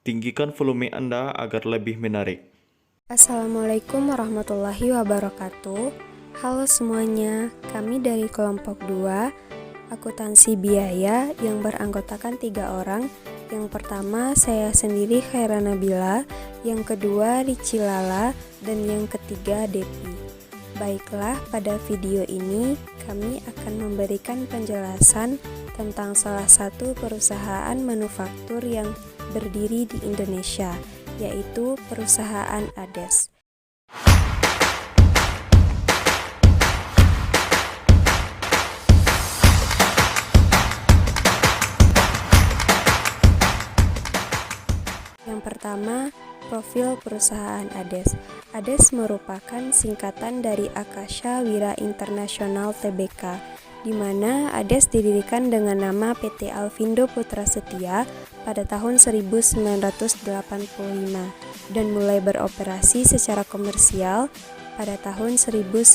tinggikan volume Anda agar lebih menarik. Assalamualaikum warahmatullahi wabarakatuh. Halo semuanya, kami dari kelompok 2 akuntansi biaya yang beranggotakan 3 orang. Yang pertama saya sendiri Khaira Nabila, yang kedua Rici Lala, dan yang ketiga Depi. Baiklah, pada video ini kami akan memberikan penjelasan tentang salah satu perusahaan manufaktur yang berdiri di Indonesia, yaitu perusahaan ADES. Yang pertama, profil perusahaan ADES. ADES merupakan singkatan dari Akasha Wira Internasional Tbk, di mana ADES didirikan dengan nama PT Alfindo Putra Setia pada tahun 1985 dan mulai beroperasi secara komersial pada tahun 1986.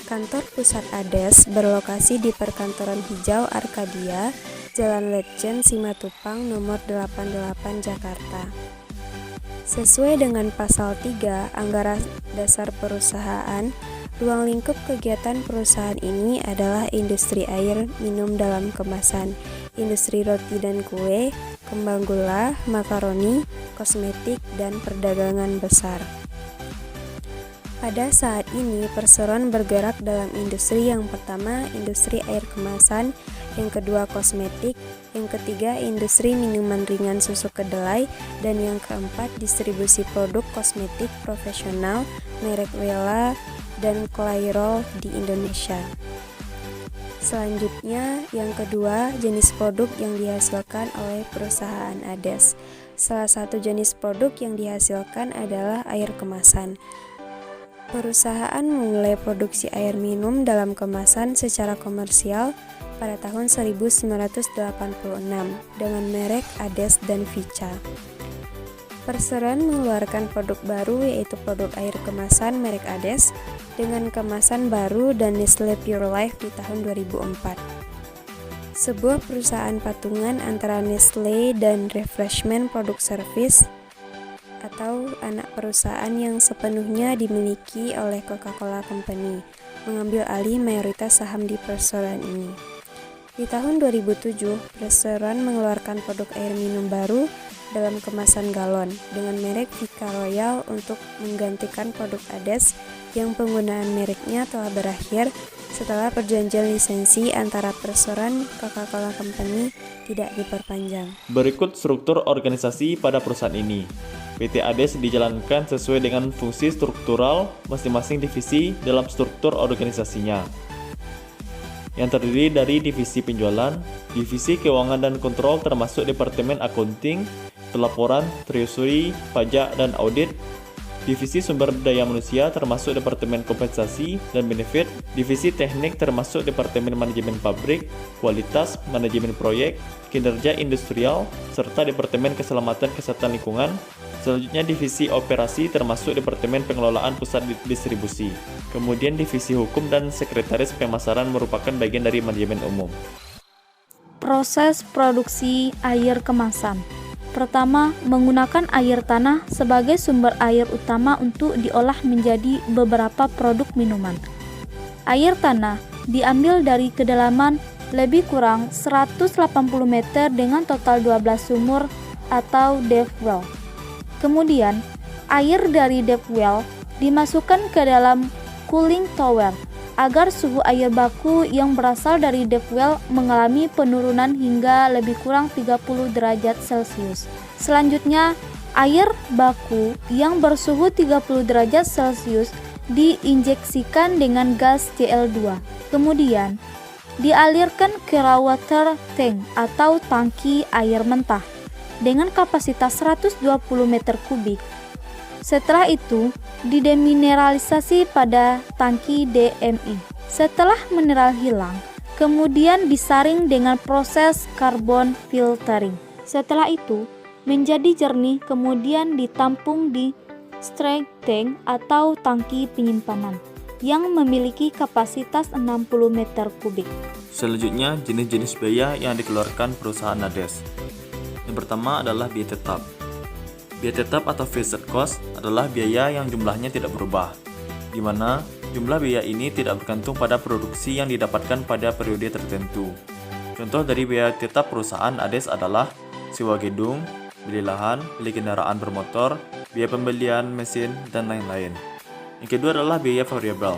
Kantor pusat ADES berlokasi di Perkantoran Hijau Arkadia, Jalan Letjen Simatupang nomor 88 Jakarta. Sesuai dengan pasal 3 Anggaran Dasar Perusahaan, ruang lingkup kegiatan perusahaan ini adalah industri air minum dalam kemasan, industri roti dan kue, kembang gula, makaroni, kosmetik, dan perdagangan besar. Pada saat ini, perseroan bergerak dalam industri. Yang pertama, industri air kemasan, yang kedua kosmetik, yang ketiga industri minuman ringan susu kedelai, dan yang keempat distribusi produk kosmetik profesional merek Wella dan Clairol di Indonesia. Selanjutnya, yang kedua, jenis produk yang dihasilkan oleh perusahaan ADES. Salah satu jenis produk yang dihasilkan adalah air kemasan. Perusahaan memulai produksi air minum dalam kemasan secara komersial pada tahun 1986 dengan merek ADES dan Vica. Perseroan mengeluarkan produk baru, yaitu produk air kemasan merek ADES dengan kemasan baru dan Nestle Pure Life di tahun 2004. Sebuah perusahaan patungan antara Nestle dan Refreshment Product Service atau anak perusahaan yang sepenuhnya dimiliki oleh Coca-Cola Company mengambil alih mayoritas saham di perseroan ini. Di tahun 2007, perseroan mengeluarkan produk air minum baru dalam kemasan galon dengan merek Vica Royal untuk menggantikan produk ADES yang penggunaan mereknya telah berakhir setelah perjanjian lisensi antara perseroan Coca-Cola Company tidak diperpanjang. Berikut struktur organisasi pada perusahaan ini. PT ADES dijalankan sesuai dengan fungsi struktural masing-masing divisi dalam struktur organisasinya, yang terdiri dari divisi penjualan, divisi keuangan dan kontrol termasuk departemen accounting, pelaporan, treasury, pajak, dan audit, divisi sumber daya manusia termasuk departemen kompensasi dan benefit, divisi teknik termasuk departemen manajemen pabrik, kualitas, manajemen proyek, kinerja industrial, serta departemen keselamatan kesehatan lingkungan. Selanjutnya divisi operasi termasuk departemen pengelolaan pusat distribusi. Kemudian divisi hukum dan sekretaris pemasaran merupakan bagian dari manajemen umum. Proses produksi air kemasan. Pertama, menggunakan air tanah sebagai sumber air utama untuk diolah menjadi beberapa produk minuman. Air tanah diambil dari kedalaman lebih kurang 180 meter dengan total 12 sumur atau depth well. Kemudian, air dari depth well dimasukkan ke dalam cooling tower agar suhu air baku yang berasal dari depth well mengalami penurunan hingga lebih kurang 30 derajat Celcius. Selanjutnya, air baku yang bersuhu 30 derajat Celcius diinjeksikan dengan gas Cl2. Kemudian, dialirkan ke raw water tank atau tangki air mentah dengan kapasitas 120 meter kubik. Setelah itu, didemineralisasi pada tangki DMI. Setelah mineral hilang, kemudian disaring dengan proses carbon filtering. Setelah itu, menjadi jernih kemudian ditampung di storage tank atau tangki penyimpanan yang memiliki kapasitas 60 meter kubik. Selanjutnya, jenis-jenis biaya yang dikeluarkan perusahaan ADES. Yang pertama adalah biaya tetap. Biaya tetap atau fixed cost adalah biaya yang jumlahnya tidak berubah, di mana jumlah biaya ini tidak bergantung pada produksi yang didapatkan pada periode tertentu. Contoh dari biaya tetap perusahaan ADES adalah sewa gedung, beli lahan, beli kendaraan bermotor, biaya pembelian mesin, dan lain-lain. Yang kedua adalah biaya variabel.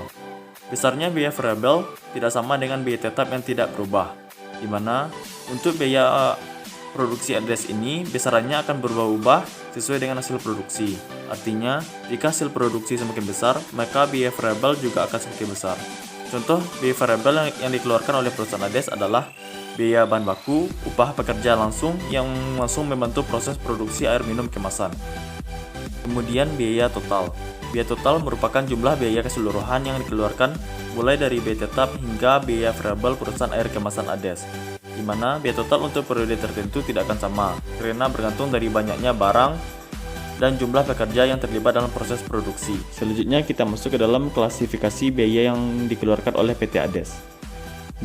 Besarnya biaya variabel tidak sama dengan biaya tetap yang tidak berubah, di mana untuk biaya produksi ADES ini besarannya akan berubah-ubah sesuai dengan hasil produksi. Artinya, jika hasil produksi semakin besar, maka biaya variabel juga akan semakin besar. Contoh biaya variabel yang dikeluarkan oleh perusahaan ADES adalah biaya bahan baku, upah pekerja langsung yang langsung membantu proses produksi air minum kemasan. Kemudian biaya total. Biaya total merupakan jumlah biaya keseluruhan yang dikeluarkan mulai dari biaya tetap hingga biaya variabel perusahaan air kemasan ADES, di mana biaya total untuk periode tertentu tidak akan sama karena bergantung dari banyaknya barang dan jumlah pekerja yang terlibat dalam proses produksi. Selanjutnya kita masuk ke dalam klasifikasi biaya yang dikeluarkan oleh PT ADES.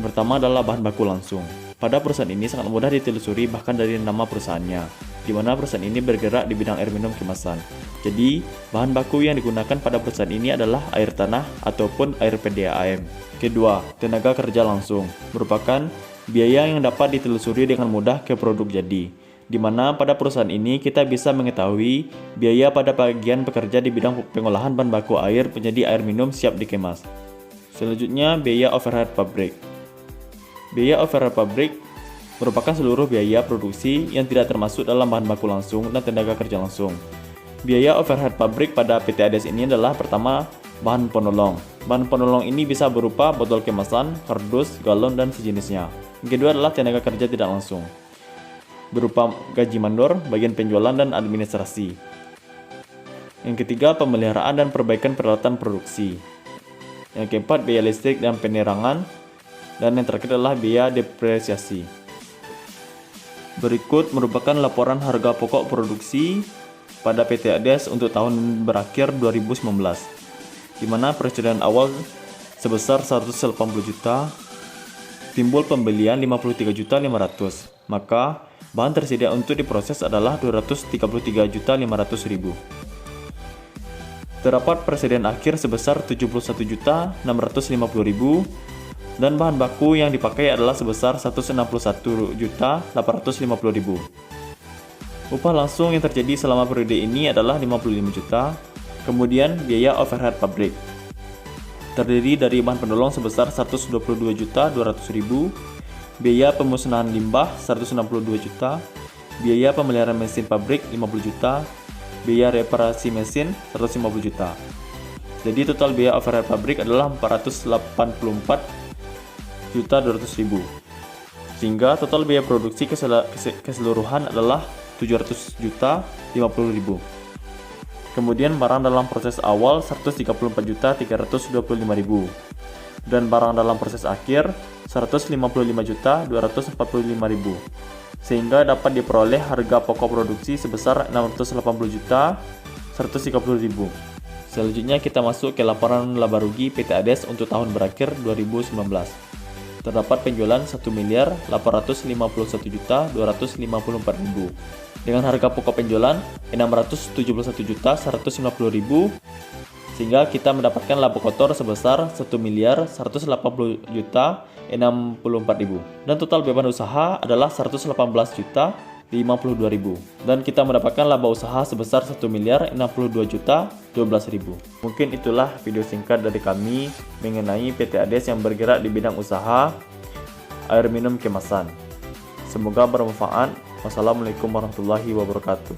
Yang pertama adalah bahan baku langsung. Pada perusahaan ini sangat mudah ditelusuri bahkan dari nama perusahaannya, di mana perusahaan ini bergerak di bidang air minum kemasan. Jadi, bahan baku yang digunakan pada perusahaan ini adalah air tanah ataupun air PDAM. Kedua, tenaga kerja langsung merupakan biaya yang dapat ditelusuri dengan mudah ke produk jadi, di mana pada perusahaan ini kita bisa mengetahui biaya pada bagian pekerja di bidang pengolahan bahan baku air menjadi air minum siap dikemas. Selanjutnya, biaya overhead pabrik. Biaya overhead pabrik merupakan seluruh biaya produksi yang tidak termasuk dalam bahan baku langsung dan tenaga kerja langsung. Biaya overhead pabrik pada PT ADES ini adalah pertama, bahan penolong. Bahan penolong ini bisa berupa botol kemasan, kardus, galon, dan sejenisnya. Yang kedua adalah tenaga kerja tidak langsung, berupa gaji mandor, bagian penjualan, dan administrasi. Yang ketiga, pemeliharaan dan perbaikan peralatan produksi. Yang keempat, biaya listrik dan penerangan. Dan yang terakhir adalah biaya depresiasi. Berikut merupakan laporan harga pokok produksi pada PT ADES untuk tahun berakhir 2019, di mana persediaan awal sebesar 180 juta, timbul pembelian 53.500.000, maka bahan tersedia untuk diproses adalah 233.500.000. Terdapat persediaan akhir sebesar 71.650.000 dan bahan baku yang dipakai adalah sebesar 161.850.000. Upah langsung yang terjadi selama periode ini adalah 55 juta. Kemudian biaya overhead pabrik terdiri dari bahan penolong sebesar 122.200.000, biaya pemusnahan limbah 162 juta, biaya pemeliharaan mesin pabrik 50 juta, biaya reparasi mesin 150 juta. Jadi total biaya overhead pabrik adalah 484.200.000. Sehingga total biaya produksi keseluruhan adalah 700.050.000. Kemudian barang dalam proses awal 134.325.000 dan barang dalam proses akhir 155.245.000, sehingga dapat diperoleh harga pokok produksi sebesar 680.130.000. Selanjutnya kita masuk ke laporan laba rugi PT ADES untuk tahun berakhir 2019. Terdapat penjualan 1.851.254.000 dengan harga pokok penjualan 671.150.000, sehingga kita mendapatkan laba kotor sebesar 1.180.064.000 dan total beban usaha adalah 118.052.000 dan kita mendapatkan laba usaha sebesar 1.062.012.000. Mungkin itulah video singkat dari kami mengenai PT ADES yang bergerak di bidang usaha air minum kemasan. Semoga bermanfaat. Wassalamualaikum warahmatullahi wabarakatuh.